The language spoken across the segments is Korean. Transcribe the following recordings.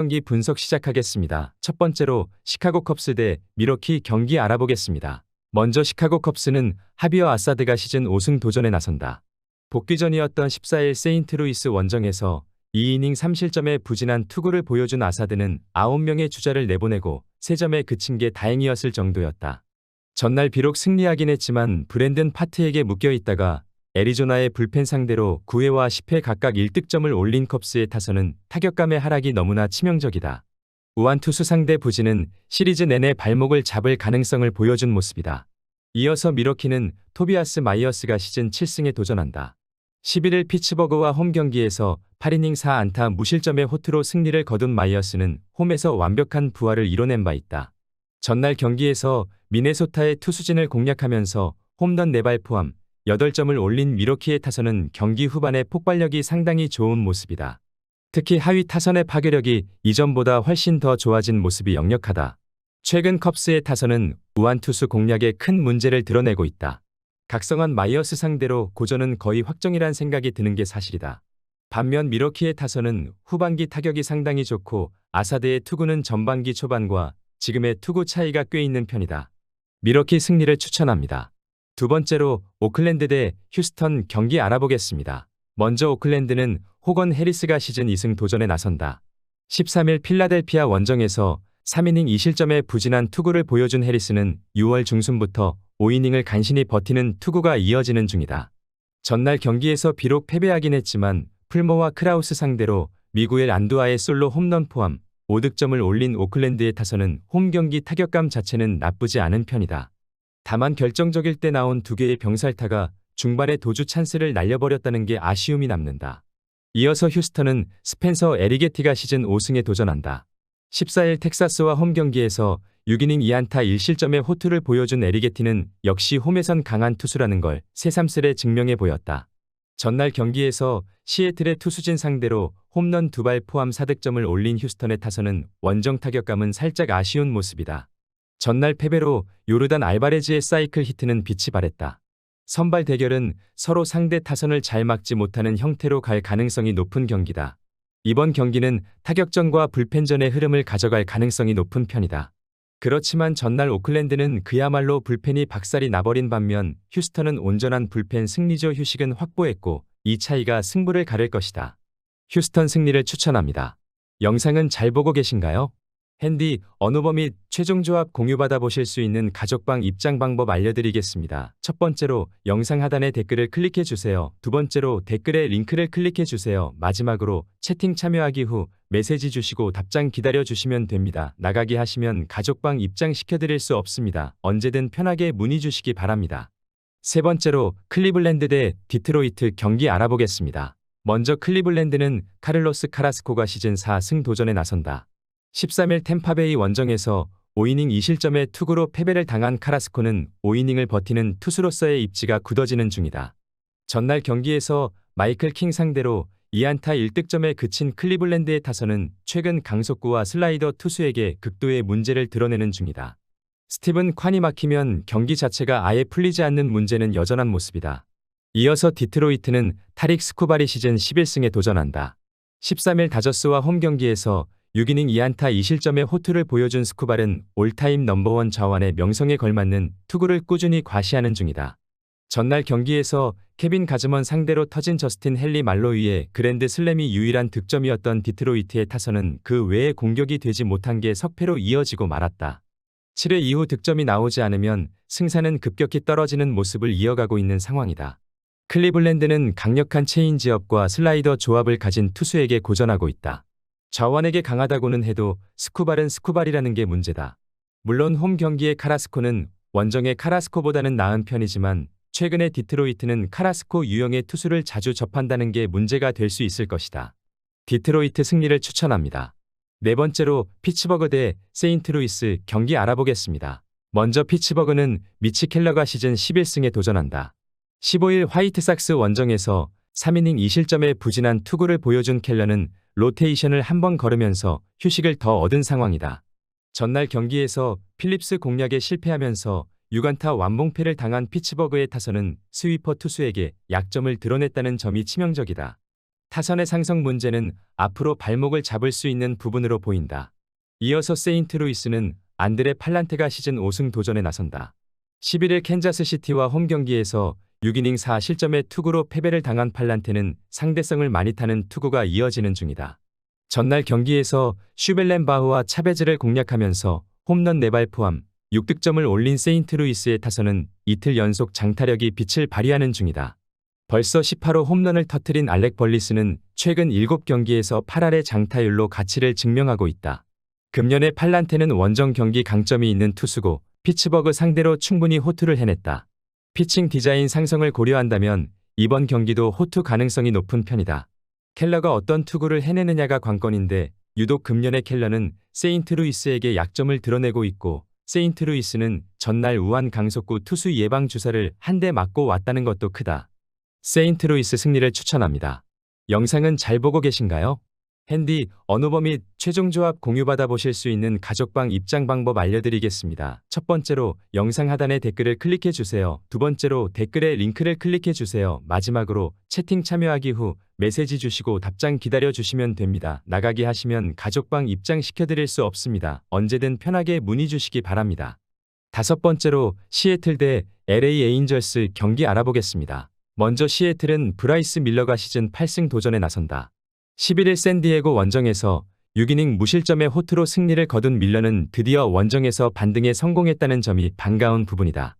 경기 분석 시작하겠습니다. 첫 번째로 시카고 컵스 대 밀워키 경기 알아보겠습니다. 먼저 시카고 컵스는 하비어 아사드가 시즌 5승 도전에 나선다. 복귀전이었던 14일 세인트루이스 원정에서 2이닝 3실점의 부진한 투구를 보여준 아사드는 9명의 주자를 내보내고 3점에 그친 게 다행이었을 정도였다. 전날 비록 승리하긴 했지만 브랜든 파트에게 묶여있다가 애리조나의 불펜 상대로 9회와 10회 각각 1득점을 올린 컵스의 타선은 타격감의 하락이 너무나 치명적이다. 우한 투수 상대 부진은 시리즈 내내 발목을 잡을 가능성을 보여준 모습이다. 이어서 밀워키는 토비아스 마이어스가 시즌 7승에 도전한다. 11일 피츠버그와 홈 경기에서 8이닝 4안타 무실점의 호투로 승리를 거둔 마이어스는 홈에서 완벽한 부활을 이뤄낸 바 있다. 전날 경기에서 미네소타의 투수진을 공략하면서 홈런 4발 포함 8점을 올린 밀워키의 타선은 경기 후반에 폭발력이 상당히 좋은 모습이다. 특히 하위 타선의 파괴력이 이전보다 훨씬 더 좋아진 모습이 역력하다. 최근 컵스의 타선은 우한 투수 공략에 큰 문제를 드러내고 있다. 각성한 마이어스 상대로 고전은 거의 확정이란 생각이 드는 게 사실이다. 반면 밀워키의 타선은 후반기 타격이 상당히 좋고 아사드의 투구는 전반기 초반과 지금의 투구 차이가 꽤 있는 편이다. 밀워키 승리를 추천합니다. 두 번째로 오클랜드 대 휴스턴 경기 알아보겠습니다. 먼저 오클랜드는 호건 해리스가 시즌 2승 도전에 나선다. 13일 필라델피아 원정에서 3이닝 2실점의 부진한 투구를 보여준 해리스는 6월 중순부터 5이닝을 간신히 버티는 투구가 이어지는 중이다. 전날 경기에서 비록 패배하긴 했지만 풀머와 크라우스 상대로 미구엘 안두아의 솔로 홈런 포함 5득점을 올린 오클랜드의 타선은 홈 경기 타격감 자체는 나쁘지 않은 편이다. 다만 결정적일 때 나온 2개의 병살타가 중반에 도주 찬스를 날려버렸다는 게 아쉬움이 남는다. 이어서 휴스턴은 스펜서 에리게티가 시즌 5승에 도전한다. 14일 텍사스와 홈 경기에서 6이닝 2안타 1실점의 호투를 보여준 에리게티는 역시 홈에선 강한 투수라는 걸 새삼스레 증명해 보였다. 전날 경기에서 시애틀의 투수진 상대로 홈런 2발 포함 4득점을 올린 휴스턴의 타선은 원정 타격감은 살짝 아쉬운 모습이다. 전날 패배로 요르단 알바레즈의 사이클 히트는 빛이 발했다. 선발 대결은 서로 상대 타선을 잘 막지 못하는 형태로 갈 가능성이 높은 경기다. 이번 경기는 타격전과 불펜전의 흐름을 가져갈 가능성이 높은 편이다. 그렇지만 전날 오클랜드는 그야말로 불펜이 박살이 나버린 반면 휴스턴은 온전한 불펜 승리조 휴식은 확보했고 이 차이가 승부를 가를 것이다. 휴스턴 승리를 추천합니다. 영상은 잘 보고 계신가요? 핸디, 언오버 및 최종 조합 공유받아 보실 수 있는 가족방 입장 방법 알려드리겠습니다. 첫 번째로 영상 하단에 댓글을 클릭해 주세요. 두 번째로 댓글에 링크를 클릭해 주세요. 마지막으로 채팅 참여하기 후 메시지 주시고 답장 기다려 주시면 됩니다. 나가기 하시면 가족방 입장 시켜드릴 수 없습니다. 언제든 편하게 문의 주시기 바랍니다. 세 번째로 클리블랜드 대 디트로이트 경기 알아보겠습니다. 먼저 클리블랜드는 카를로스 카라스코가 시즌 4승 도전에 나선다. 13일 템파베이 원정에서 5이닝 2실점의 투구로 패배를 당한 카라스코는 5이닝을 버티는 투수로서의 입지가 굳어지는 중이다. 전날 경기에서 마이클 킹 상대로 2안타 1득점에 그친 클리블랜드의 타선은 최근 강속구와 슬라이더 투수에게 극도의 문제를 드러내는 중이다. 스티븐 콴이 막히면 경기 자체가 아예 풀리지 않는 문제는 여전한 모습이다. 이어서 디트로이트는 타릭 스쿠발이 시즌 11승에 도전한다. 13일 다저스와 홈 경기에서 6이닝 2안타 2실점의 호투를 보여준 스쿠발은 올타임 넘버원 좌완의 명성에 걸맞는 투구를 꾸준히 과시하는 중이다. 전날 경기에서 케빈 가즈먼 상대로 터진 저스틴 헨리 말로위의 그랜드 슬램이 유일한 득점이었던 디트로이트의 타선은 그 외에 공격이 되지 못한 게 석패로 이어지고 말았다. 7회 이후 득점이 나오지 않으면 승산은 급격히 떨어지는 모습을 이어가고 있는 상황이다. 클리블랜드는 강력한 체인지업과 슬라이더 조합을 가진 투수에게 고전하고 있다. 좌완에게 강하다고는 해도 스쿠발은 스쿠발이라는 게 문제다. 물론 홈 경기의 카라스코는 원정의 카라스코보다는 나은 편이지만 최근에 디트로이트는 카라스코 유형의 투수를 자주 접한다는 게 문제가 될 수 있을 것이다. 디트로이트 승리를 추천합니다. 네 번째로 피츠버그 대 세인트루이스 경기 알아보겠습니다. 먼저 피츠버그는 미치 켈러가 시즌 11승에 도전한다. 15일 화이트삭스 원정에서 3이닝 2실점의 부진한 투구를 보여준 켈러는 로테이션을 한 번 걸으면서 휴식을 더 얻은 상황이다. 전날 경기에서 필립스 공략에 실패하면서 6안타 완봉패를 당한 피츠버그의 타선은 스위퍼 투수에게 약점을 드러냈다는 점이 치명적이다. 타선의 상성 문제는 앞으로 발목을 잡을 수 있는 부분으로 보인다. 이어서 세인트루이스는 안드레 팔란테가 시즌 5승 도전에 나선다. 11일 캔자스시티와 홈 경기에서 6이닝 4실점의 투구로 패배를 당한 팔란테는 상대성을 많이 타는 투구가 이어지는 중이다. 전날 경기에서 슈벨렌바흐와 차베즈를 공략하면서 홈런 4발 포함 6득점을 올린 세인트루이스의 타선은 이틀 연속 장타력이 빛을 발휘하는 중이다. 벌써 18호 홈런을 터뜨린 알렉 벌리스는 최근 7경기에서 8할의 장타율로 가치를 증명하고 있다. 금년의 팔란테는 원정 경기 강점이 있는 투수고 피츠버그 상대로 충분히 호투를 해냈다. 피칭 디자인 상성을 고려한다면 이번 경기도 호투 가능성이 높은 편이다. 켈러가 어떤 투구를 해내느냐가 관건인데 유독 금년의 켈러는 세인트루이스에게 약점을 드러내고 있고 세인트루이스는 전날 우한 강속구 투수 예방 주사를 한 대 맞고 왔다는 것도 크다. 세인트루이스 승리를 추천합니다. 영상은 잘 보고 계신가요? 핸디, 언어버 및 최종 조합 공유받아 보실 수 있는 가족방 입장 방법 알려드리겠습니다. 첫 번째로 영상 하단에 댓글을 클릭해 주세요. 두 번째로 댓글에 링크를 클릭해 주세요. 마지막으로 채팅 참여하기 후 메시지 주시고 답장 기다려 주시면 됩니다. 나가기 하시면 가족방 입장 시켜드릴 수 없습니다. 언제든 편하게 문의 주시기 바랍니다. 다섯 번째로 시애틀 대 LA 에인절스 경기 알아보겠습니다. 먼저 시애틀은 브라이스 밀러가 시즌 8승 도전에 나선다. 11일 샌디에고 원정에서 6이닝 무실점의 호투로 승리를 거둔 밀러는 드디어 원정에서 반등에 성공했다는 점이 반가운 부분이다.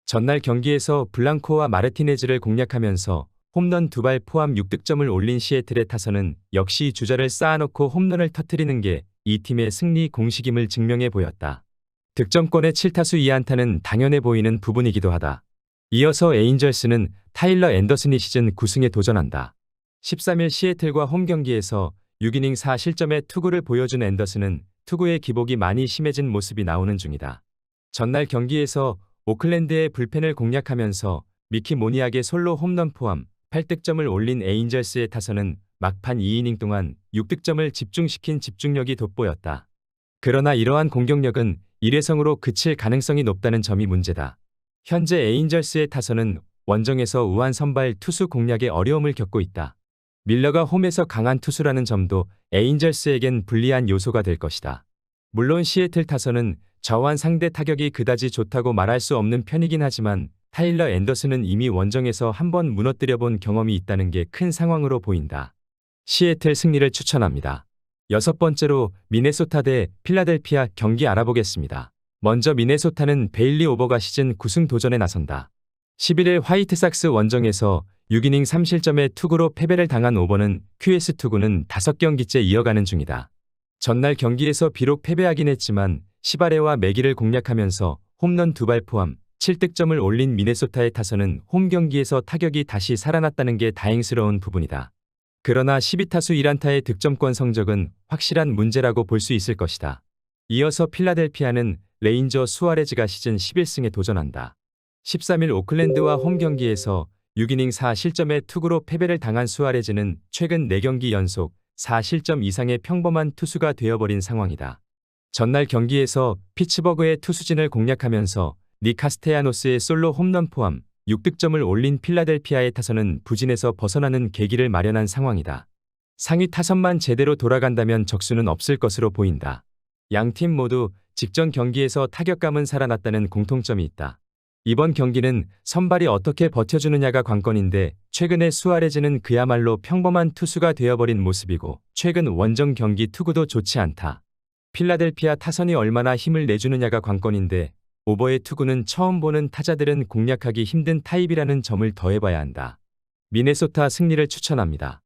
전날 경기에서 블랑코와 마르티네즈를 공략하면서 홈런 2발 포함 6득점을 올린 시애틀의 타선은 역시 주자를 쌓아놓고 홈런을 터뜨리는 게 이 팀의 승리 공식임을 증명해 보였다. 득점권의 7타수 2안타는 당연해 보이는 부분이기도 하다. 이어서 에인절스는 타일러 앤더슨이 시즌 9승에 도전한다. 13일 시애틀과 홈 경기에서 6이닝 4실점의 투구를 보여준 앤더슨은 투구의 기복이 많이 심해진 모습이 나오는 중이다. 전날 경기에서 오클랜드의 불펜을 공략하면서 미키 모니악의 솔로 홈런 포함 8득점을 올린 에인절스의 타선은 막판 2이닝 동안 6득점을 집중시킨 집중력이 돋보였다. 그러나 이러한 공격력은 일회성으로 그칠 가능성이 높다는 점이 문제다. 현재 에인절스의 타선은 원정에서 우한 선발 투수 공략에 어려움을 겪고 있다. 밀러가 홈에서 강한 투수라는 점도 에인절스에겐 불리한 요소가 될 것이다. 물론 시애틀 타선은 저완 상대 타격이 그다지 좋다고 말할 수 없는 편이긴 하지만 타일러 앤더슨은 이미 원정에서 한번 무너뜨려 본 경험이 있다는 게 큰 상황으로 보인다. 시애틀 승리를 추천합니다. 여섯 번째로 미네소타 대 필라델피아 경기 알아보겠습니다. 먼저 미네소타는 베일리 오버가 시즌 9승 도전에 나선다. 11일 화이트삭스 원정에서 6이닝 3실점의 투구로 패배를 당한 오버는 QS 투구는 5경기째 이어가는 중이다. 전날 경기에서 비록 패배하긴 했지만 시바레와 매기를 공략하면서 홈런 2발 포함 7득점을 올린 미네소타의 타선은 홈 경기에서 타격이 다시 살아났다는 게 다행스러운 부분이다. 그러나 12타수 1안타의 득점권 성적은 확실한 문제라고 볼 수 있을 것이다. 이어서 필라델피아는 레인저 수아레즈가 시즌 11승에 도전한다. 13일 오클랜드와 홈 경기에서 6이닝 4실점의 투구로 패배를 당한 수아레즈는 최근 4경기 연속 4실점 이상의 평범한 투수가 되어버린 상황이다. 전날 경기에서 피츠버그의 투수진을 공략하면서 닉 카스테야노스의 솔로 홈런 포함 6득점을 올린 필라델피아의 타선은 부진에서 벗어나는 계기를 마련한 상황이다. 상위 타선만 제대로 돌아간다면 적수는 없을 것으로 보인다. 양팀 모두 직전 경기에서 타격감은 살아났다는 공통점이 있다. 이번 경기는 선발이 어떻게 버텨주느냐가 관건인데 최근에 수아레즈는 그야말로 평범한 투수가 되어버린 모습이고 최근 원정 경기 투구도 좋지 않다. 필라델피아 타선이 얼마나 힘을 내주느냐가 관건인데 오버의 투구는 처음 보는 타자들은 공략하기 힘든 타입이라는 점을 더해봐야 한다. 미네소타 승리를 추천합니다.